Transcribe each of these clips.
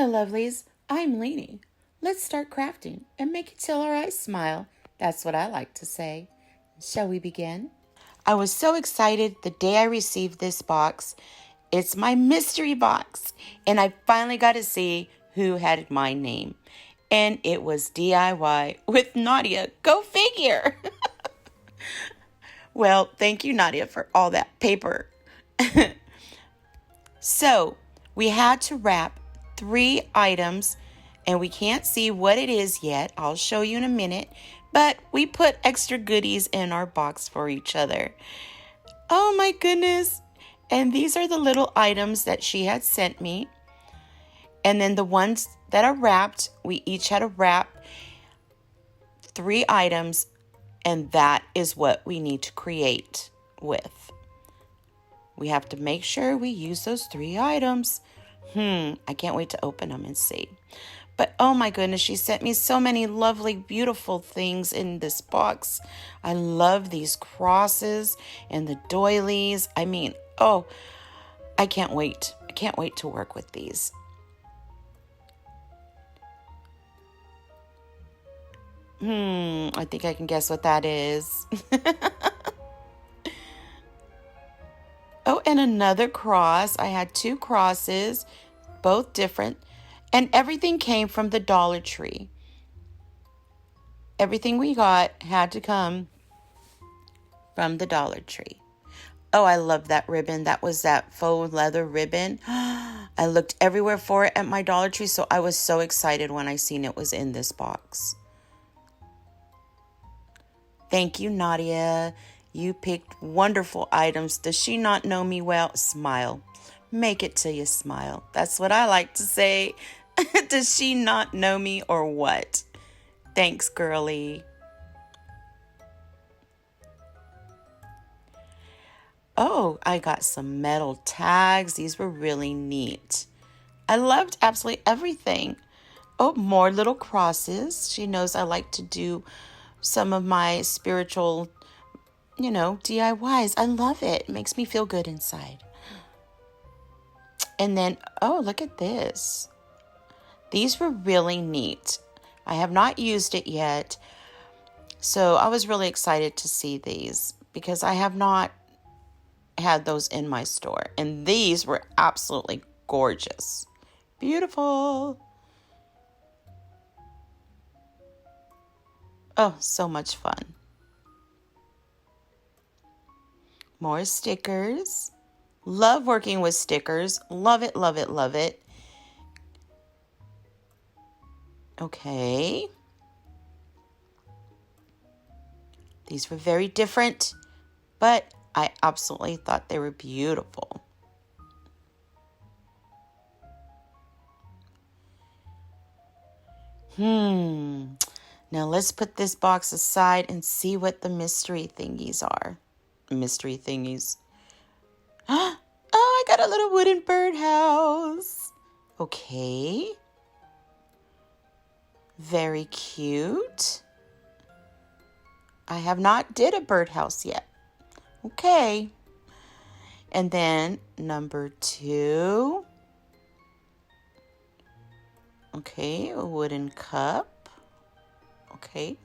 lovelies, I'm Leeny. Let's start crafting and make it till our eyes smile. That's what I like to say. Shall we begin? I was so excited the day I received this box. It's my mystery box, and I finally got to see who had my name. And it was DIY with Nadia. Go figure! Well, thank you, Nadia, for all that paper. So, we had to wrap 3 items, and we can't see what it is yet. I'll show you in a minute. But we put extra goodies in our box for each other. Oh my goodness. And these are the little items that she had sent me. And then the ones that are wrapped, we each had to wrap 3 items. And that is what we need to create with. We have to make sure we use those 3 items. I can't wait to open them and see. But oh my goodness, she sent me so many lovely, beautiful things in this box. I love these crosses and the doilies. I mean, oh, I can't wait. I can't wait to work with these. I think I can guess what that is. Oh, and another cross. I had 2 crosses, both different. And everything came from the Dollar Tree. Everything we got had to come from the Dollar Tree. Oh, I love that ribbon. That was that faux leather ribbon. I looked everywhere for it at my Dollar Tree, so I was so excited when I seen it was in this box. Thank you, Nadia. You picked wonderful items. Does she not know me well? Smile. Make it till you smile. That's what I like to say. Does she not know me or what? Thanks, girlie. Oh, I got some metal tags. These were really neat. I loved absolutely everything. Oh, more little crosses. She knows I like to do some of my spiritual, DIYs. I love it. It makes me feel good inside. And then, oh, look at this. These were really neat. I have not used it yet. So I was really excited to see these because I have not had those in my store. And these were absolutely gorgeous. Beautiful. Oh, so much fun. More stickers. Love working with stickers. Love it, love it, love it. Okay. These were very different, but I absolutely thought they were beautiful. Now let's put this box aside and see what the mystery thingies are. Mystery thingies. Oh, I got a little wooden birdhouse. Okay. Very cute. I have not did a birdhouse yet. Okay. And then number 2. Okay, a wooden cup. Okay.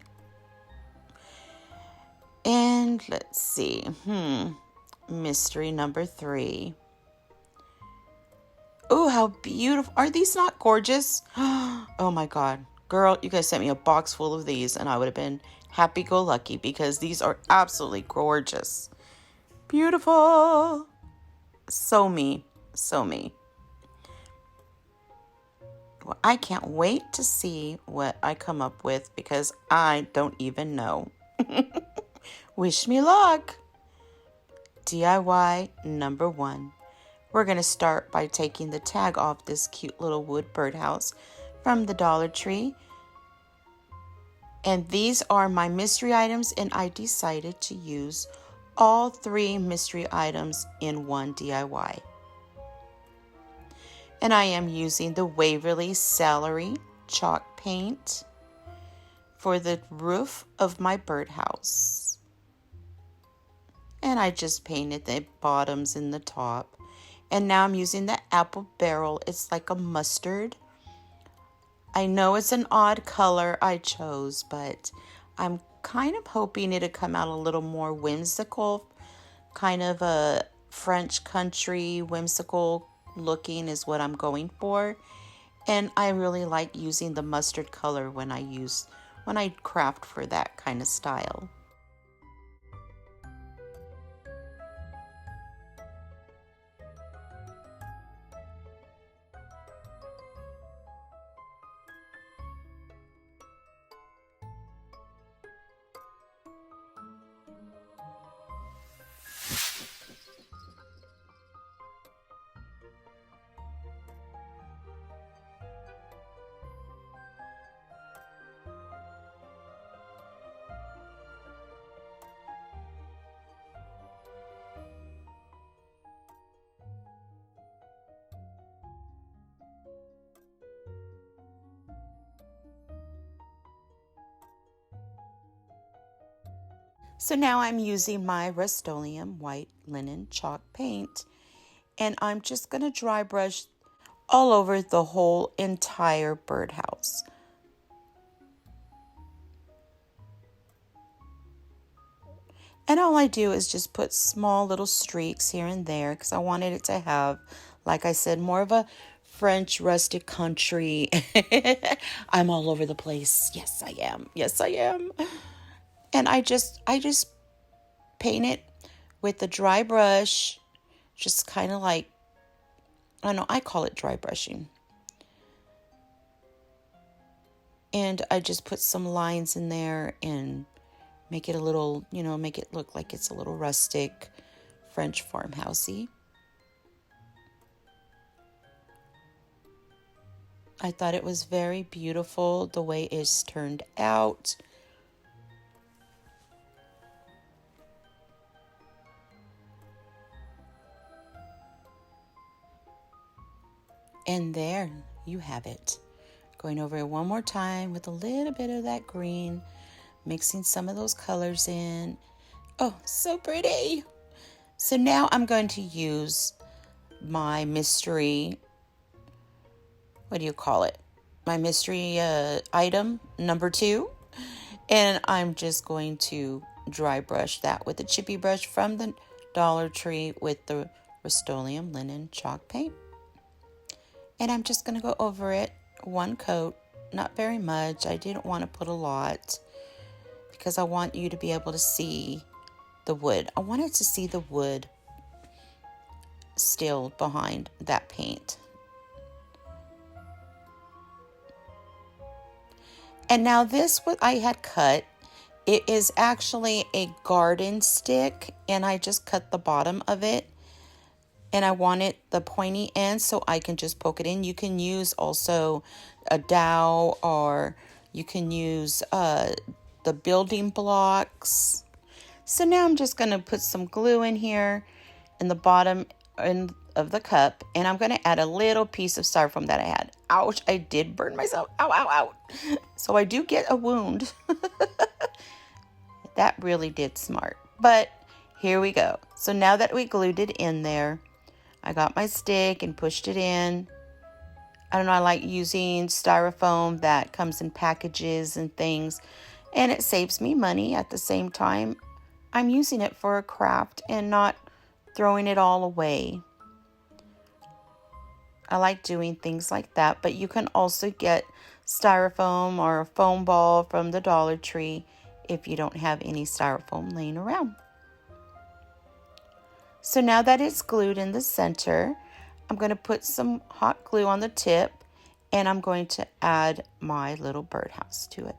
And let's see. Mystery number 3. Oh, how beautiful. Are these not gorgeous? Oh my God. Girl, you guys sent me a box full of these and I would have been happy-go-lucky because these are absolutely gorgeous. Beautiful. So me. So me. Well, I can't wait to see what I come up with because I don't even know. Wish me luck. DIY number 1. We're going to start by taking the tag off this cute little wood birdhouse from the Dollar Tree. And these are my mystery items, and I decided to use all 3 mystery items in one DIY. And I am using the Waverly Celery chalk paint for the roof of my birdhouse. And I just painted the bottoms and the top. And now I'm using the apple barrel. It's like a mustard. I know it's an odd color I chose, but I'm kind of hoping it'll come out a little more whimsical, kind of a French country whimsical looking is what I'm going for. And I really like using the mustard color when I craft for that kind of style. So now I'm using my Rust-Oleum white linen chalk paint, and I'm just going to dry brush all over the whole entire birdhouse. And all I do is just put small little streaks here and there because I wanted it to have, like I said, more of a French rustic country. I'm all over the place. Yes, I am. Yes, I am. And I just paint it with the dry brush, just kind of like, I don't know, I call it dry brushing. And I just put some lines in there and make it a little, make it look like it's a little rustic, French farmhousey. I thought it was very beautiful the way it's turned out. And there you have it. Going over it one more time with a little bit of that green, mixing some of those colors in. Oh, so pretty. So now I'm going to use my mystery, what do you call it? My mystery item number 2. And I'm just going to dry brush that with a chippy brush from the Dollar Tree with the Rust-Oleum linen chalk paint. And I'm just going to go over it one coat, not very much. I didn't want to put a lot because I want you to be able to see the wood. I wanted to see the wood still behind that paint. And now this, what I had cut, it is actually a garden stick, and I just cut the bottom of it. And I want it the pointy end so I can just poke it in. You can use also a dowel, or you can use the building blocks. So now I'm just going to put some glue in here in the bottom end of the cup. And I'm going to add a little piece of styrofoam that I had. Ouch, I did burn myself. Ow, ow, ow. So I do get a wound. That really did smart. But here we go. So now that we glued it in there, I got my stick and pushed it in. I don't know, I like using styrofoam that comes in packages and things, and it saves me money at the same time. I'm using it for a craft and not throwing it all away. I like doing things like that, but you can also get styrofoam or a foam ball from the Dollar Tree if you don't have any styrofoam laying around. So now that it's glued in the center, I'm going to put some hot glue on the tip, and I'm going to add my little birdhouse to it.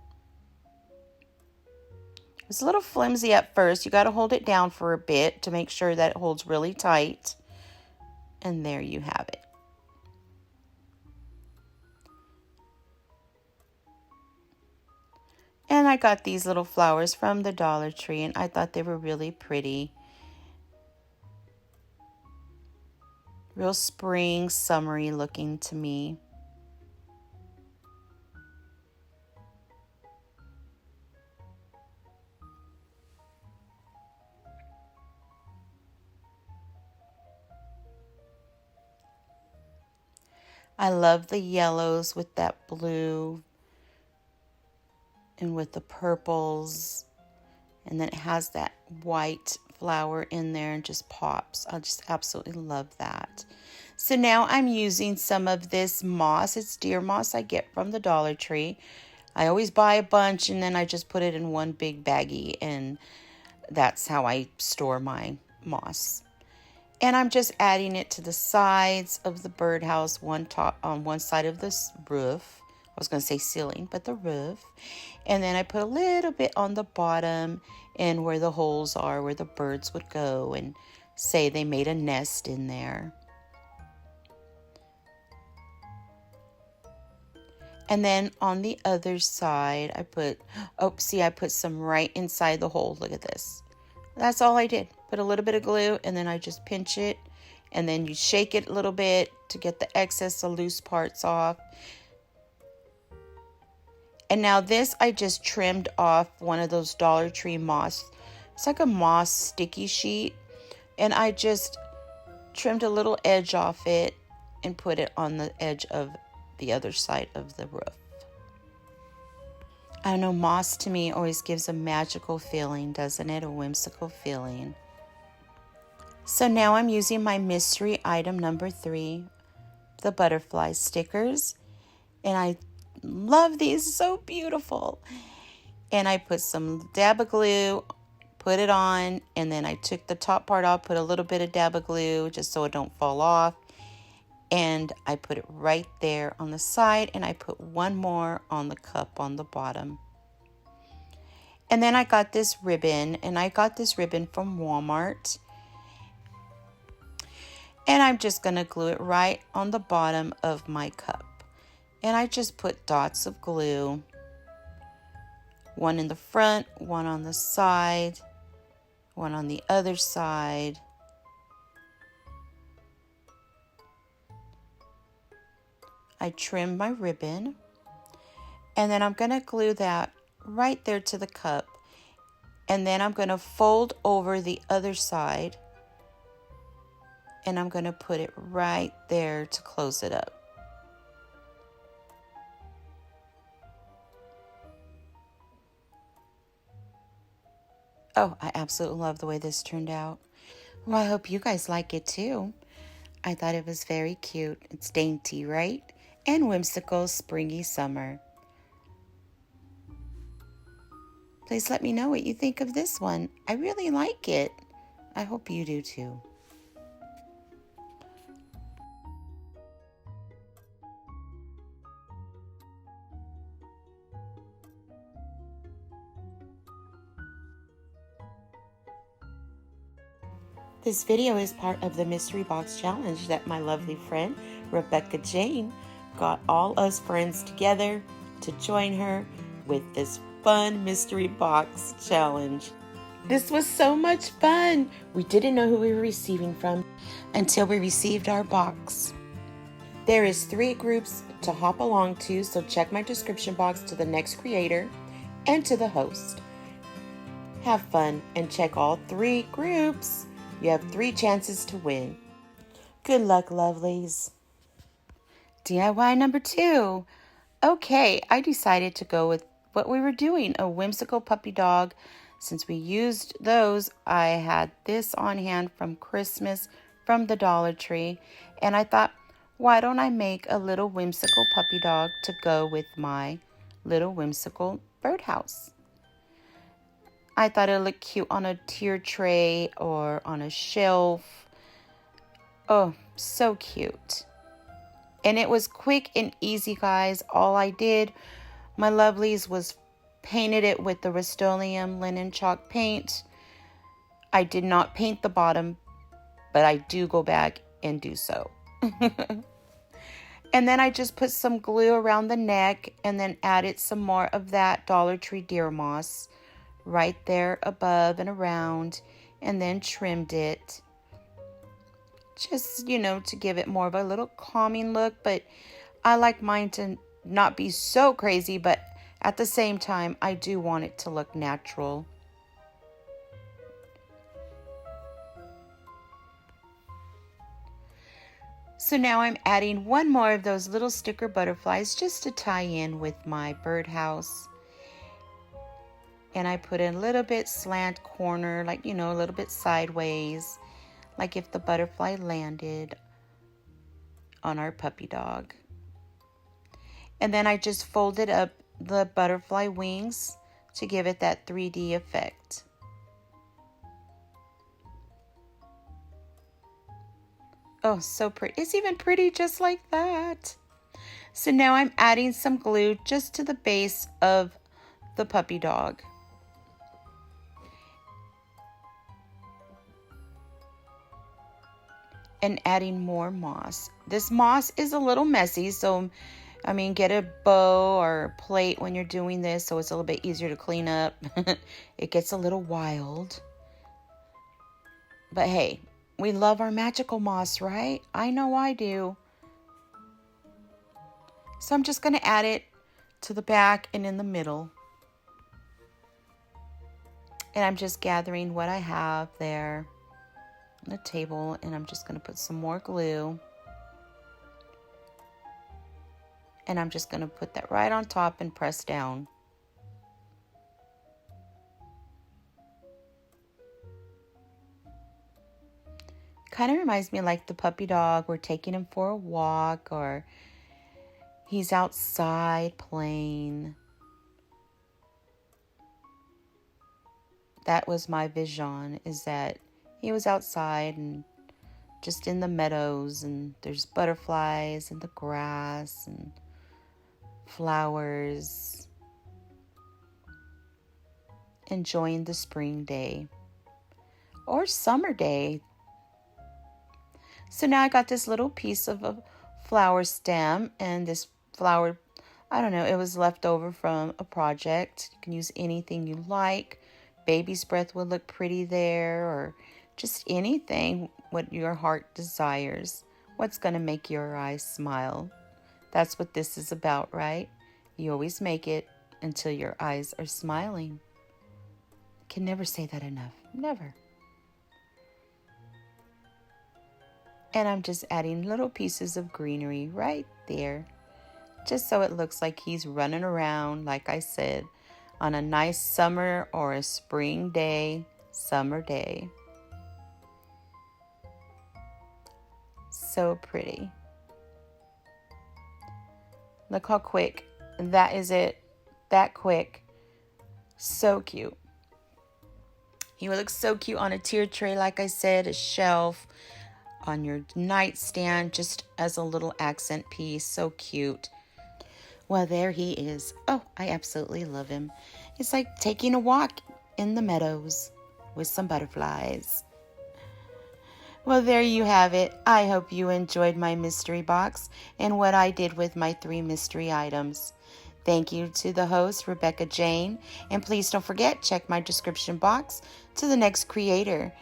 It's a little flimsy at first. You got to hold it down for a bit to make sure that it holds really tight. And there you have it. And I got these little flowers from the Dollar Tree, and I thought they were really pretty. Real spring, summery looking to me. I love the yellows with that blue and with the purples. And then it has that white flower in there and just pops. I just absolutely love that. So now I'm using some of this moss. It's deer moss I get from the Dollar Tree. I always buy a bunch and then I just put it in one big baggie, and that's how I store my moss. And I'm just adding it to the sides of the birdhouse, one top on one side of this roof. I was going to say ceiling, but the roof. And then I put a little bit on the bottom and where the holes are, where the birds would go and say they made a nest in there. And then on the other side, I put some right inside the hole. Look at this. That's all I did. Put a little bit of glue and then I just pinch it. And then you shake it a little bit to get the excess, the loose parts off. And now this, I just trimmed off one of those Dollar Tree moss. It's like a moss sticky sheet. And I just trimmed a little edge off it and put it on the edge of the other side of the roof. I don't know, moss to me always gives a magical feeling, doesn't it? A whimsical feeling. So now I'm using my mystery item number 3, the butterfly stickers. And I love these, so beautiful. And I put some dab of glue, put it on, and then I took the top part off, put a little bit of dab of glue just so it don't fall off. And I put it right there on the side, and I put one more on the cup on the bottom. And then I got this ribbon, and I got this ribbon from Walmart. And I'm just going to glue it right on the bottom of my cup. And I just put dots of glue, one in the front, one on the side, one on the other side. I trim my ribbon, and then I'm going to glue that right there to the cup, and then I'm going to fold over the other side, and I'm going to put it right there to close it up. Oh, I absolutely love the way this turned out. Well, I hope you guys like it too. I thought it was very cute. It's dainty, right? And whimsical, springy summer. Please let me know what you think of this one. I really like it. I hope you do too. This video is part of the mystery box challenge that my lovely friend Rebecca Jayne got all us friends together to join her with this fun mystery box challenge. This was so much fun. We didn't know who we were receiving from until we received our box. There is 3 groups to hop along to, so check my description box to the next creator and to the host. Have fun and check all 3 groups. You have 3 chances to win. Good luck, lovelies. DIY number 2. Okay, I decided to go with what we were doing, a whimsical puppy dog. Since we used those, I had this on hand from Christmas from the Dollar Tree. And I thought, why don't I make a little whimsical puppy dog to go with my little whimsical birdhouse? I thought it looked cute on a tier tray or on a shelf. Oh, so cute. And it was quick and easy, guys. All I did, my lovelies, was painted it with the Rust-Oleum linen chalk paint. I did not paint the bottom, but I do go back and do so. And then I just put some glue around the neck and then added some more of that Dollar Tree deer moss right there above and around, and then trimmed it. Just, to give it more of a little calming look, but I like mine to not be so crazy, but at the same time, I do want it to look natural. So now I'm adding one more of those little sticker butterflies just to tie in with my birdhouse. And I put in a little bit slant corner, like, a little bit sideways, like if the butterfly landed on our puppy dog. And then I just folded up the butterfly wings to give it that 3D effect. Oh, so pretty. It's even pretty just like that. So now I'm adding some glue just to the base of the puppy dog. And adding more moss. This moss is a little messy, so get a bow or a plate when you're doing this so it's a little bit easier to clean up. It gets a little wild. But hey, we love our magical moss, right? I know I do. So I'm just going to add it to the back and in the middle. And I'm just gathering what I have there on the table, and I'm just going to put some more glue. And I'm just going to put that right on top and press down. Kind of reminds me like the puppy dog. We're taking him for a walk, or he's outside playing. That was my vision, is that he was outside and just in the meadows, and there's butterflies and the grass and flowers, enjoying the spring day or summer day. So now I got this little piece of a flower stem, and this flower, I don't know, it was left over from a project. You can use anything you like. Baby's breath would look pretty there, or just anything what your heart desires. What's going to make your eyes smile? That's what this is about, right? You always make it until your eyes are smiling. Can never say that enough. Never. And I'm just adding little pieces of greenery right there, just so it looks like he's running around, like I said, on a nice summer or a spring day, summer day. So pretty. Look how quick. That is it. That quick. So cute. He would look so cute on a tier tray, like I said, a shelf, on your nightstand, just as a little accent piece. So cute. Well, there he is. Oh, I absolutely love him. It's like taking a walk in the meadows with some butterflies. Well, there you have it. I hope you enjoyed my mystery box and what I did with my 3 mystery items. Thank you to the host, Rebecca Jayne. And please don't forget, check my description box to the next creator.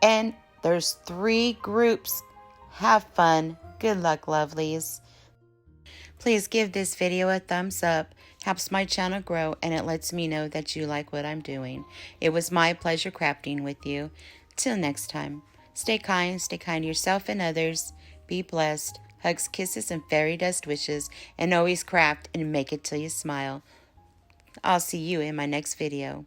And there's 3 groups. Have fun. Good luck, lovelies. Please give this video a thumbs up. Helps my channel grow, and it lets me know that you like what I'm doing. It was my pleasure crafting with you. Till next time, stay kind to yourself and others. Be blessed. Hugs, kisses, and fairy dust wishes. And always craft and make it till you smile. I'll see you in my next video.